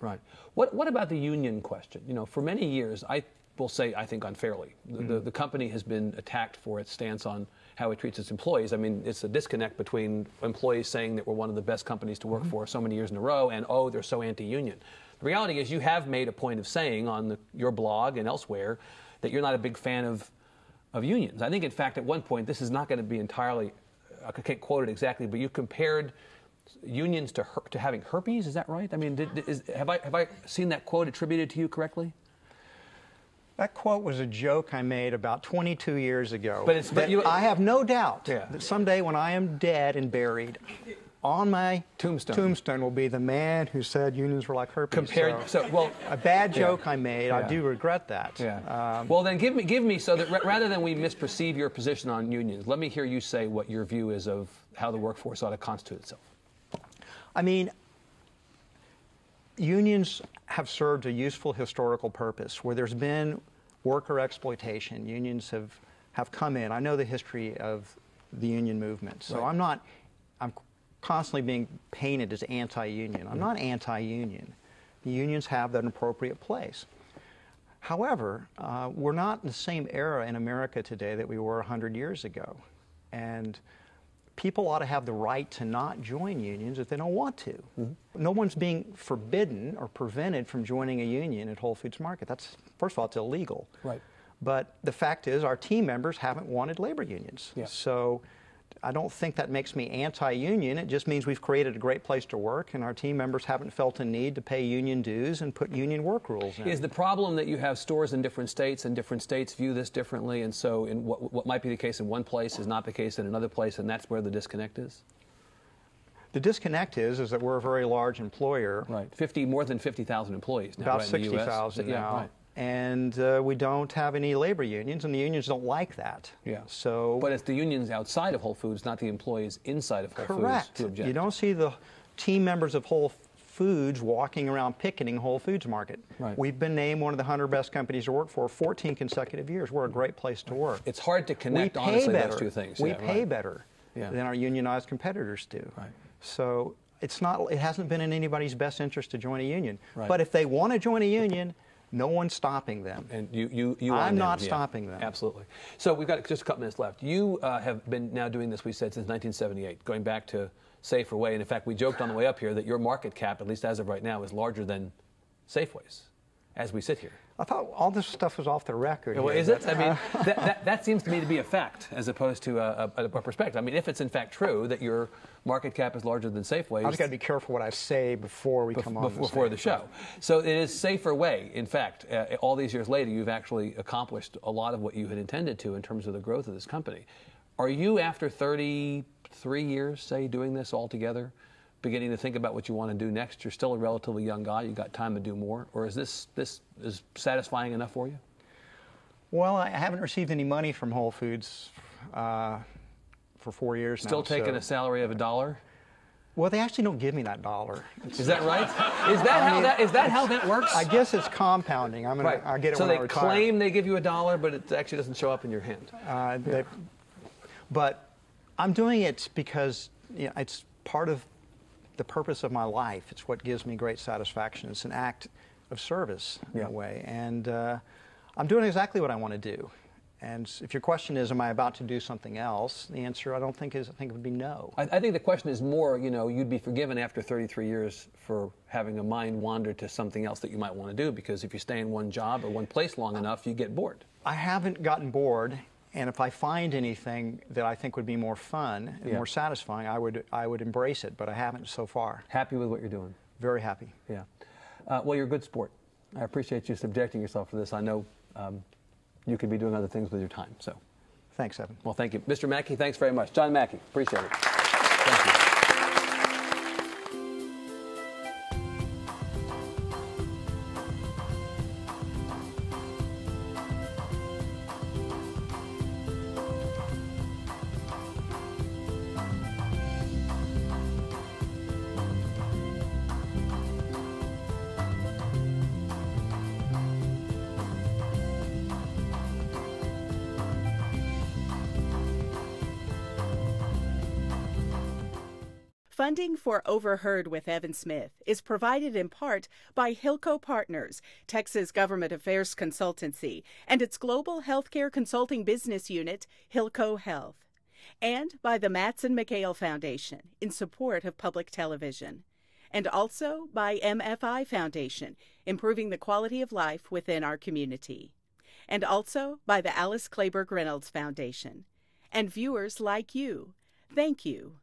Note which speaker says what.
Speaker 1: Right. What about the union question? You know, for many years, I will say, I think unfairly, the company has been attacked for its stance on how it treats its employees. I mean, it's a disconnect between employees saying that we're one of the best companies to work for so many years in a row, and oh, they're so anti-union. The reality is you have made a point of saying on your blog and elsewhere that you're not a big fan of unions. I think, in fact, at one point, this is not going to be entirely, I can't quote it exactly, but you compared unions to having herpes. Is that right? I mean, have I seen that quote attributed to you correctly?
Speaker 2: That quote was a joke I made about 22 years ago.
Speaker 1: But
Speaker 2: I have no doubt that someday when I am dead and buried, on my tombstone will be the man who said unions were like herpes. Well, a bad joke I made. I do regret that.
Speaker 1: Well, then give me so that rather than we misperceive your position on unions, let me hear you say what your view is of how the workforce ought to constitute itself.
Speaker 2: I mean, unions have served a useful historical purpose. Where there's been worker exploitation, unions have come in. I know the history of the union movement, so I'm constantly being painted as anti-union. I'm not anti-union. The unions have an appropriate place. However, we're not in the same era in America today that we were 100 years ago. And people ought to have the right to not join unions if they don't want to. No one's being forbidden or prevented from joining a union at Whole Foods Market. That's, first of all, it's illegal.
Speaker 1: Right.
Speaker 2: But the fact is our team members haven't wanted labor unions. So I don't think that makes me anti-union. It just means we've created a great place to work, and our team members haven't felt a need to pay union dues and put union work rules in.
Speaker 1: Is the problem that you have stores in different states, and different states view this differently, and so in what might be the case in one place is not the case in another place, and that's where the disconnect is?
Speaker 2: The disconnect is that we're a very large employer.
Speaker 1: Right. More than 50,000 employees now.
Speaker 2: About 60,000 now.
Speaker 1: Right.
Speaker 2: And we don't have any labor unions, and the unions don't like that. So,
Speaker 1: but it's the unions outside of Whole Foods, not the employees inside of Whole Foods who object.
Speaker 2: You don't see the team members of Whole Foods walking around picketing Whole Foods Market. We've been named one of the 100 best companies to work for 14 consecutive years. We're a great place to work.
Speaker 1: It's hard to connect, honestly, those two things.
Speaker 2: We pay better than our unionized competitors do. So it hasn't been in anybody's best interest to join a union. But if they want to join a union, no one's stopping them.
Speaker 1: And you
Speaker 2: I'm not stopping them.
Speaker 1: Absolutely. So we've got just a couple minutes left. You have been now doing this, we said, since 1978, going back to Safeway. And in fact, we joked on the way up here that your market cap, at least as of right now, is larger than Safeway's as we sit here.
Speaker 2: I thought all this stuff was off the record.
Speaker 1: Well, is it? I mean, that seems to me to be a fact as opposed to a perspective. I mean, if it's in fact true that your market cap is larger than Safeway's.
Speaker 2: I just got to be careful what I say before we come on.
Speaker 1: Before the show. So it is Safer Way. In fact, all these years later, you've actually accomplished a lot of what you had intended to in terms of the growth of this company. Are you, after 33 years, say, doing this all together, beginning to think about what you want to do next? You're still a relatively young guy. You've got time to do more. Or is this is satisfying enough for you?
Speaker 2: Well, I haven't received any money from Whole Foods for 4 years now.
Speaker 1: Still taking a salary of $1?
Speaker 2: Well, they actually don't give me that dollar.
Speaker 1: Is that right? Is that how that works?
Speaker 2: I guess it's compounding. I get it when I retire.
Speaker 1: So they claim they give you $1, but it actually doesn't show up in your hand.
Speaker 2: But I'm doing it because it's part of the purpose of my life. It's what gives me great satisfaction. It's an act of service in a way. And I'm doing exactly what I want to do. And if your question is, am I about to do something else? The answer, I think it would be no.
Speaker 1: I think the question is more, you'd be forgiven after 33 years for having a mind wander to something else that you might want to do, because if you stay in one job or one place long enough, you get bored.
Speaker 2: I haven't gotten bored. And if I find anything that I think would be more fun and more satisfying, I would embrace it, but I haven't so far.
Speaker 1: Happy with what you're doing?
Speaker 2: Very happy.
Speaker 1: Yeah. Well, you're a good sport. I appreciate you subjecting yourself to this. I know you could be doing other things with your time. So,
Speaker 2: thanks, Evan.
Speaker 1: Well, thank you. Mr. Mackey, thanks very much. John Mackey, appreciate it. Thank you.
Speaker 3: Funding for Overheard with Evan Smith is provided in part by Hilco Partners, Texas Government Affairs Consultancy, and its global healthcare consulting business unit, Hilco Health, and by the Matson McHale Foundation in support of public television, and also by MFI Foundation, improving the quality of life within our community, and also by the Alice Kleberg Reynolds Foundation. And viewers like you, thank you.